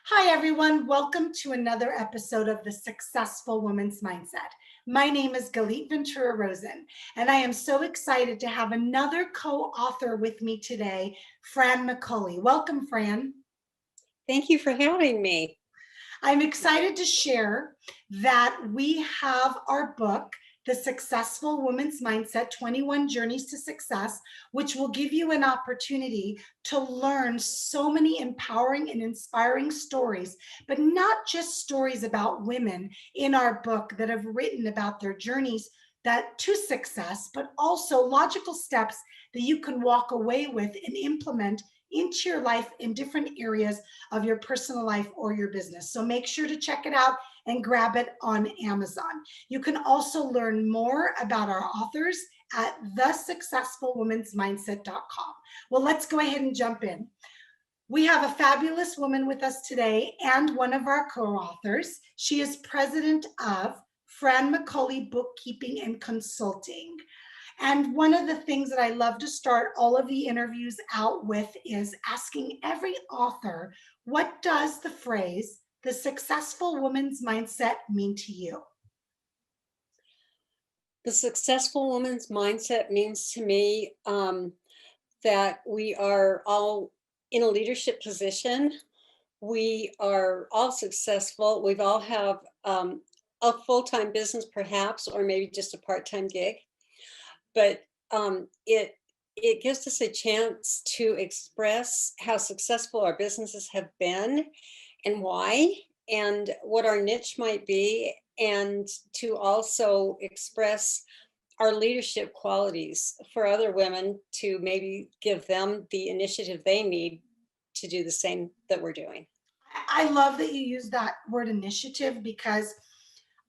Hi, everyone. Welcome to another episode of The Successful Woman's Mindset. My name is Galit Ventura Rosen, and I am so excited to have another co-author with me today, Fran McCully. Welcome, Fran. Thank you for having me. I'm excited to share that we have our book, The Successful Woman's Mindset, 21 Journeys to Success, which will give you an opportunity to learn so many empowering and inspiring stories, but not just stories about women in our book that have written about their journeys to success, but also logical steps that you can walk away with and implement into your life in different areas of your personal life or your business. So make sure to check it out and grab it on Amazon. You can also learn more about our authors at thesuccessfulwomansmindset.com. Well, let's go ahead and jump in. We have a fabulous woman with us today and one of our co-authors. She is president of Fran McCully Bookkeeping and Consulting. And one of the things that I love to start all of the interviews out with is asking every author, what does the phrase, the successful woman's mindset, mean to you? The successful woman's mindset means to me that we are all in a leadership position. We are all successful. We've all have a full-time business perhaps, or maybe just a part-time gig. But it gives us a chance to express how successful our businesses have been and why, and what our niche might be, and to also express our leadership qualities for other women to maybe give them the initiative they need to do the same that we're doing. I love that you use that word initiative, because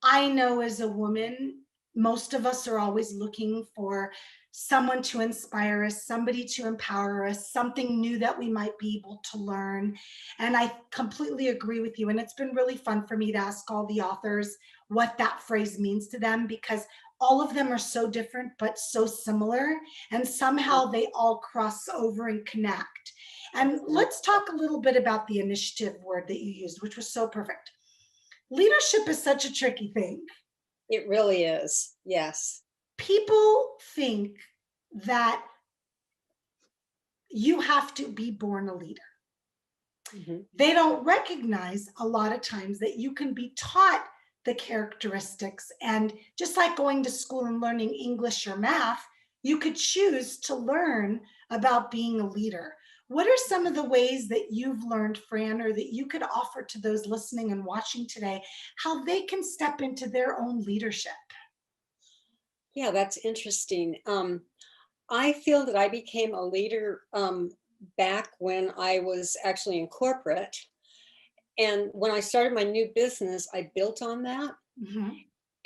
I know as a woman, most of us are always looking for someone to inspire us, somebody to empower us, something new that we might be able to learn. And I completely agree with you. And it's been really fun for me to ask all the authors what that phrase means to them, because all of them are so different, but so similar. And somehow they all cross over and connect. And let's talk a little bit about the initiative word that you used, which was so perfect. Leadership is such a tricky thing. It really is, yes. People think that you have to be born a leader. Mm-hmm. They don't recognize a lot of times that you can be taught the characteristics. And just like going to school and learning English or math, you could choose to learn about being a leader. What are some of the ways that you've learned, Fran, or that you could offer to those listening and watching today, how they can step into their own leadership? Yeah, that's interesting. I feel that I became a leader back when I was actually in corporate. And when I started my new business, I built on that. Mm-hmm.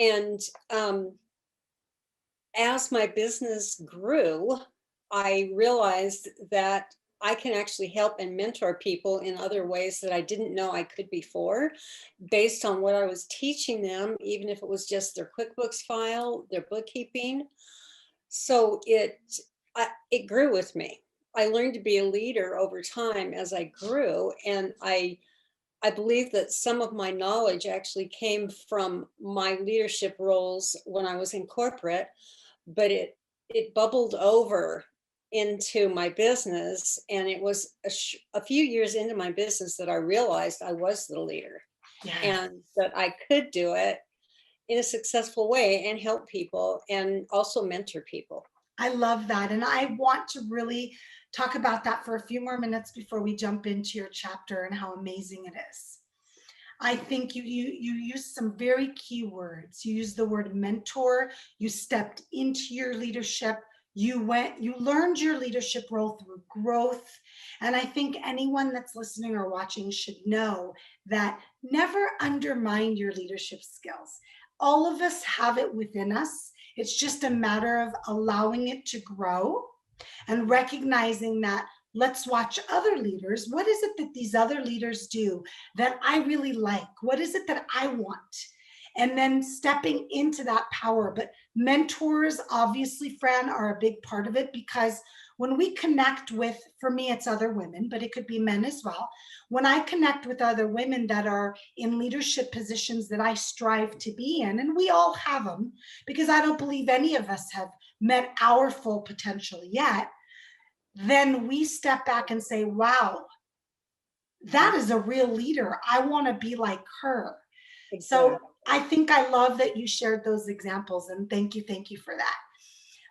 And as my business grew, I realized that I can actually help and mentor people in other ways that I didn't know I could before, based on what I was teaching them, even if it was just their QuickBooks file, their bookkeeping. So it grew with me. I learned to be a leader over time as I grew, and I believe that some of my knowledge actually came from my leadership roles when I was in corporate, but it bubbled over into my business. And it was a few years into my business that I realized I was the leader. Yes. And that I could do it in a successful way and help people and also mentor people. I love that. And I want to really talk about that for a few more minutes before we jump into your chapter and how amazing it is. I think you used some very key words. You used the word mentor. You stepped into your leadership. You learned your leadership role through growth. And I think anyone that's listening or watching should know that never undermine your leadership skills. All of us have it within us. It's just a matter of allowing it to grow and recognizing that let's watch other leaders. What is it that these other leaders do that I really like? What is it that I want? and then stepping into that power. But mentors, obviously, Fran, are a big part of it, because when we connect with, for me, it's other women, but it could be men as well. When I connect with other women that are in leadership positions that I strive to be in, and we all have them, because I don't believe any of us have met our full potential yet, then we step back and say, wow, that is a real leader. I want to be like her. Exactly. So I think I love that you shared those examples, and thank you for that.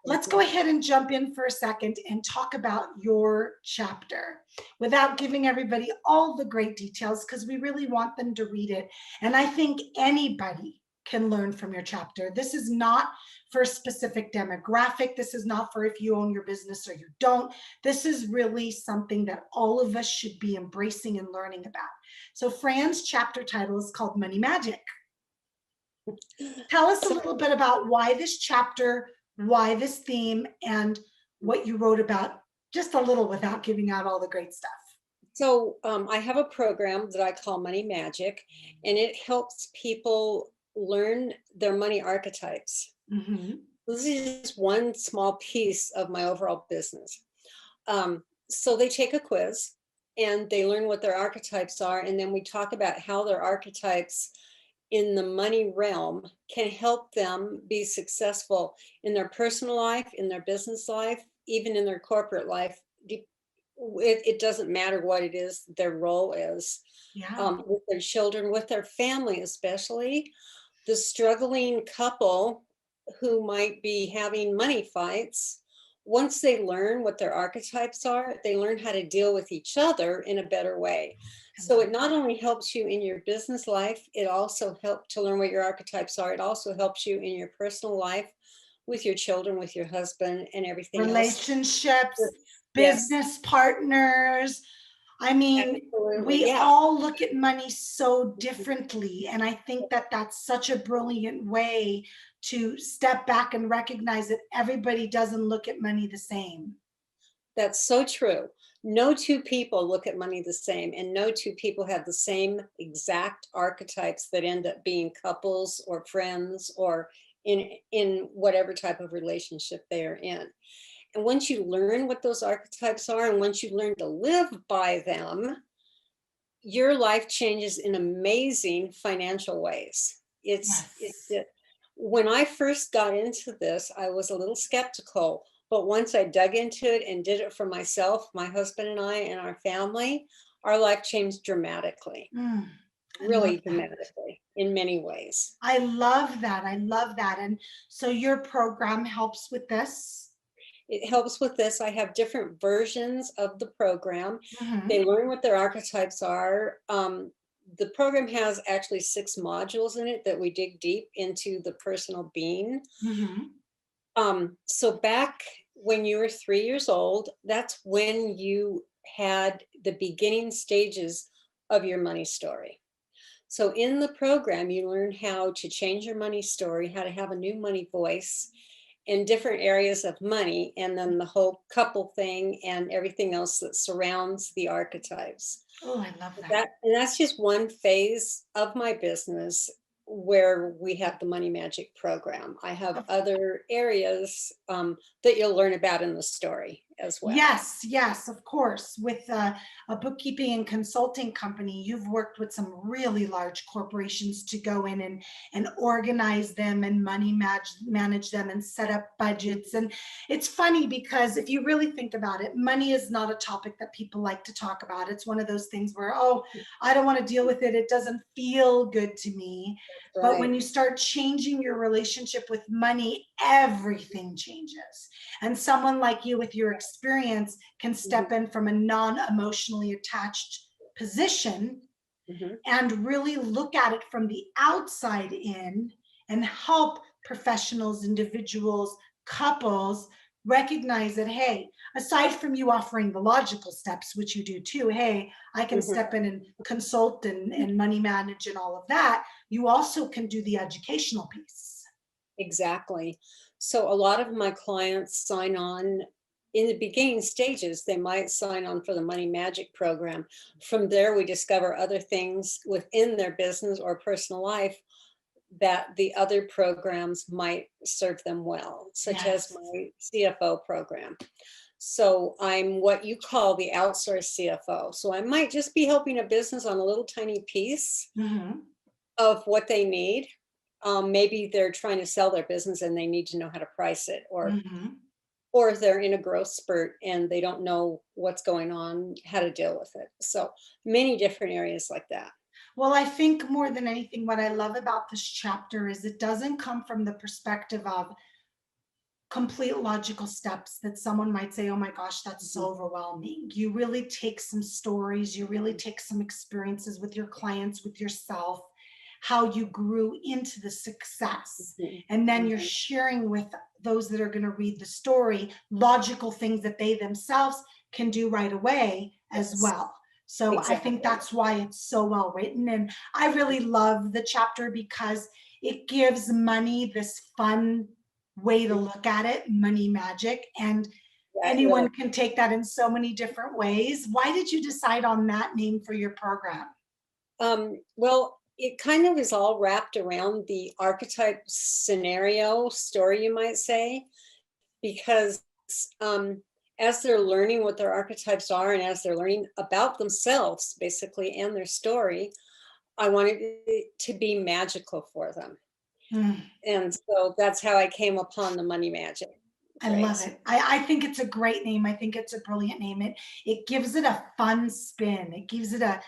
Let's go ahead and jump in for a second and talk about your chapter without giving everybody all the great details, because we really want them to read it. And I think anybody can learn from your chapter. This is not for a specific demographic. This is not for if you own your business or you don't. This is really something that all of us should be embracing and learning about. So Fran's chapter title is called Money Magic. Tell us a little bit about why this chapter, why this theme, and what you wrote about, just a little without giving out all the great stuff. So I have a program that I call Money Magic, and it helps people learn their money archetypes. This is just one small piece of my overall business. So they take a quiz and they learn what their archetypes are, and then we talk about how their archetypes in the money realm can help them be successful in their personal life, in their business life, even in their corporate life. It doesn't matter what it is their role is. With their children, with their family, especially the struggling couple who might be having money fights. Once they learn what their archetypes are, they learn how to deal with each other in a better way. So it not only helps you in your business life, it also helps to learn what your archetypes are. It also helps you in your personal life with your children, with your husband, and everything Relationships, else. business partners. I mean, we all look at money so differently. And I think that that's such a brilliant way to step back and recognize that everybody doesn't look at money the same. That's so true. No two people look at money the same, and no two people have the same exact archetypes that end up being couples or friends or in whatever type of relationship they are in. And once you learn what those archetypes are, and once you learn to live by them, your life changes in amazing financial ways. When I first got into this, I was a little skeptical, but once I dug into it and did it for myself, my husband and I and our family, our life changed dramatically. Really dramatically in many ways. I love that. I love that. And so your program helps with this? It helps with this. I have different versions of the program. They learn what their archetypes are. The program has actually 6 modules in it that we dig deep into the personal being. So back when you were 3 years old, that's when you had the beginning stages of your money story. So in the program, you learn how to change your money story, how to have a new money voice in different areas of money, and then the whole couple thing and everything else that surrounds the archetypes. Oh, I love that. And that's just one phase of my business where we have the Money Magic program. I have other areas that you'll learn about in the story as well. Yes, of course. With a bookkeeping and consulting company, you've worked with some really large corporations to go in and organize them and money manage them and set up budgets. And it's funny because if you really think about it, money is not a topic that people like to talk about. It's one of those things where, oh, I don't want to deal with it. It doesn't feel good to me. Right. But when you start changing your relationship with money, everything changes. And someone like you with your experience can step in from a non-emotionally attached position and really look at it from the outside in and help professionals, individuals, couples recognize that, hey, aside from you offering the logical steps, which you do too, hey, I can step in and consult and money manage and all of that, you also can do the educational piece. Exactly. So a lot of my clients sign on in the beginning stages. They might sign on for the Money Magic program. From there, we discover other things within their business or personal life that the other programs might serve them well, such as Yes. my CFO program. So I'm what you call the outsourced CFO. So I might just be helping a business on a little tiny piece Mhm. of what they need. Maybe they're trying to sell their business and they need to know how to price it, Mhm. or they're in a growth spurt and they don't know what's going on, how to deal with it. So many different areas like that. Well, I think more than anything, what I love about this chapter is it doesn't come from the perspective of complete logical steps that someone might say, oh my gosh, that's so Mhm. overwhelming. You really take some stories, you really take some experiences with your clients, with yourself, how you grew into the success. Mhm. And then you're Mhm. sharing with those that are going to read the story logical things that they themselves can do right away as Yes, well. So I think exactly. that's why it's so well written. And I really love the chapter because it gives money this fun way to look at it, money magic, and Yeah, it really. anyone can take that in so many different ways. Why did you decide on that name for your program? Well, it kind of is all wrapped around the archetype scenario story, you might say, because um, as they're learning what their archetypes are and as they're learning about themselves, basically, and their story, I wanted it to be magical for them. Mm, And so that's how I came upon the money magic I love phrase. it. I think it's a great name. I think it's a brilliant name. It gives it a fun spin. It gives it a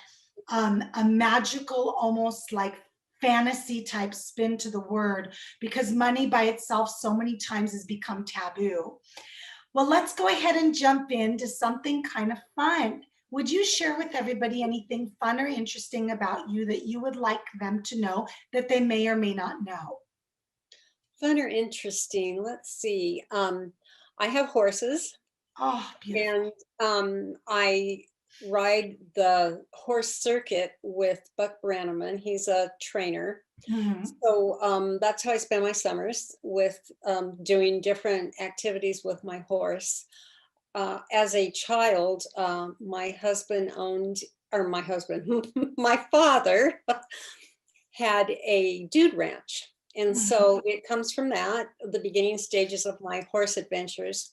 magical, almost like fantasy type spin to the word because money by itself so many times has become taboo. Well, let's go ahead and jump into something kind of fun. Would you share with everybody anything fun or interesting about you that you would like them to know that they may or may not know? Fun or interesting? Let's see. I have horses. Oh, beautiful. And I ride the horse circuit with Buck Brannaman. He's a trainer. Mhm. So that's how I spend my summers with doing different activities with my horse. As a child, my husband owned, or my husband, my father had a dude ranch. And Mhm. so it comes from that, the beginning stages of my horse adventures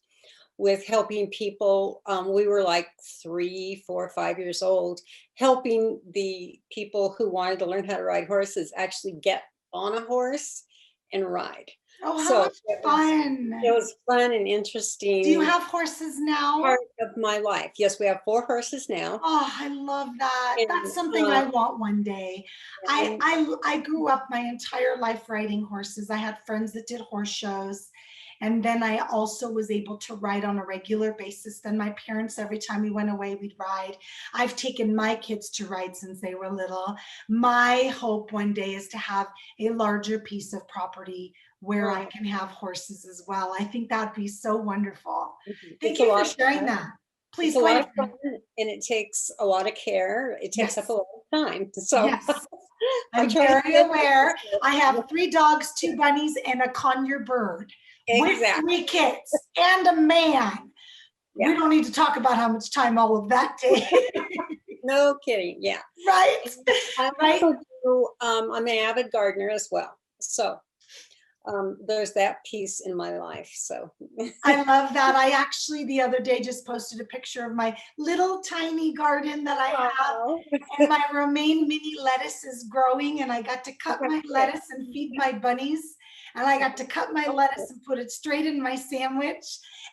with helping people. We were like 3, 4, 5 years old, helping the people who wanted to learn how to ride horses actually get on a horse and ride. Oh, how So much it fun. was fun and Do you interesting have horses now? part of my life. Yes, we have 4 horses now. Oh, I love that. That's And something I want one day. I, and I I grew up my entire life riding horses. I had friends that did horse shows. And then I also was able to ride on a regular basis. Then my parents, every time we went away, we'd ride. I've taken my kids to ride since they were little. My hope one day is to have a larger piece of property where I oh, can have horses as well. I think that'd be so wonderful. Thank it's a you for lot of sharing fun. that. It's Please a go lot ahead. of fun and it takes a lot of care. It takes up a Yes, lot of time. So yes. I I'm try to very fit it aware. I in. have 3 dogs, 2 bunnies, and a conure bird with Exactly. 3 kids and a man. We Yeah. don't need to talk about how much time all of that takes, No kidding. Yeah. right? And I Right? also do, I'm an avid gardener as well. So there's that piece in my life. So I love that. I actually the other day just posted a picture of my little tiny garden that I have, oh, and my romaine mini lettuce is growing, and I got to cut my lettuce and feed my bunnies, and I got to cut my lettuce and put it straight in my sandwich,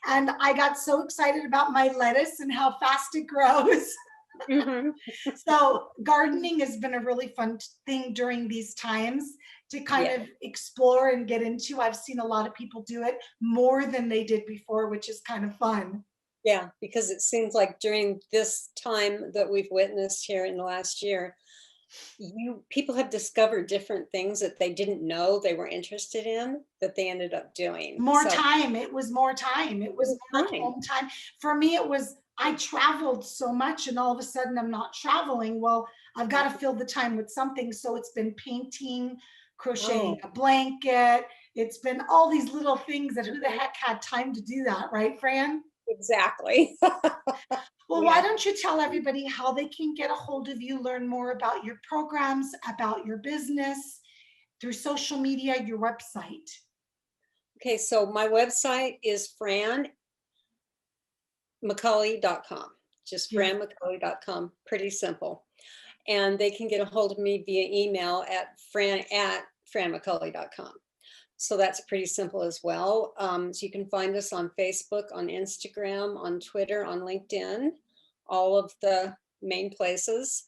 and I got so excited about my lettuce and how fast it grows. mhm. So gardening has been a really fun thing during these times to kind Yeah. of explore and get into. I've seen a lot of people do it more than they did before, which is kind of fun. Yeah. Because it seems like during this time that we've witnessed here in the last year, people have discovered different things that they didn't know they were interested in that they ended up doing. More So time. It was more time. It it was was more fine. home time. For me, it was I traveled so much and all of a sudden I'm not traveling. Well, I've got to fill the time with something. So it's been painting, crocheting Oh, a blanket. It's been all these little things that who the heck had time to do that, right, Fran? exactly. Well, why Yeah. don't you tell everybody how they can get a hold of you, learn more about your programs, about your business, through social media, your website? Okay, so my website is franmccully.com. Just franmccully.com. Pretty simple. And they can get a hold of me via email at fran@franmccully.com. So that's pretty simple as well. So you can find us on Facebook, on Instagram, on Twitter, on LinkedIn, all of the main places.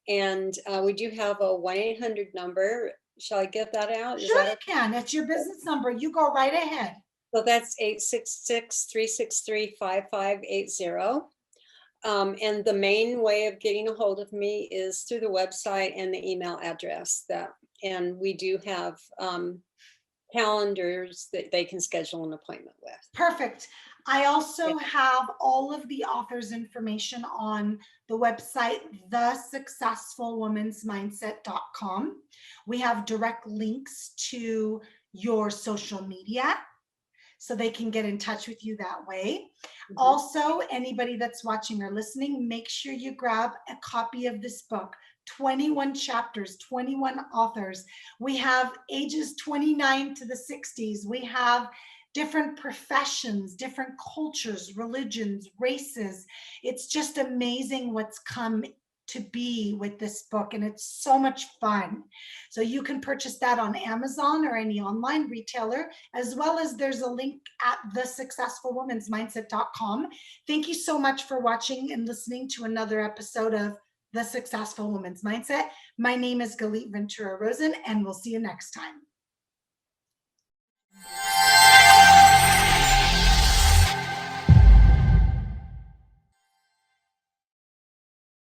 And we do have a 1-800 number. Shall I get that out? Sure, you can. It's your business number. You go right ahead. So that's 866-363-5580. And the main way of getting a hold of me is through the website and the email address. And we do have calendars that they can schedule an appointment with. Perfect. I also have all of the authors' information on the website, thesuccessfulwomansmindset.com. We have direct links to your social media, so they can get in touch with you that way. Also, anybody that's watching or listening, make sure you grab a copy of this book. 21 chapters, 21 authors. We have ages 29 to the 60s. We have different professions, different cultures, religions, races. It's just amazing what's come to be with this book, and it's so much fun. So you can purchase that on Amazon or any online retailer, as well as there's a link at thesuccessfulwomansmindset.com. Thank you so much for watching and listening to another episode of The Successful Woman's Mindset. My name is Galit Ventura Rosen, and we'll see you next time.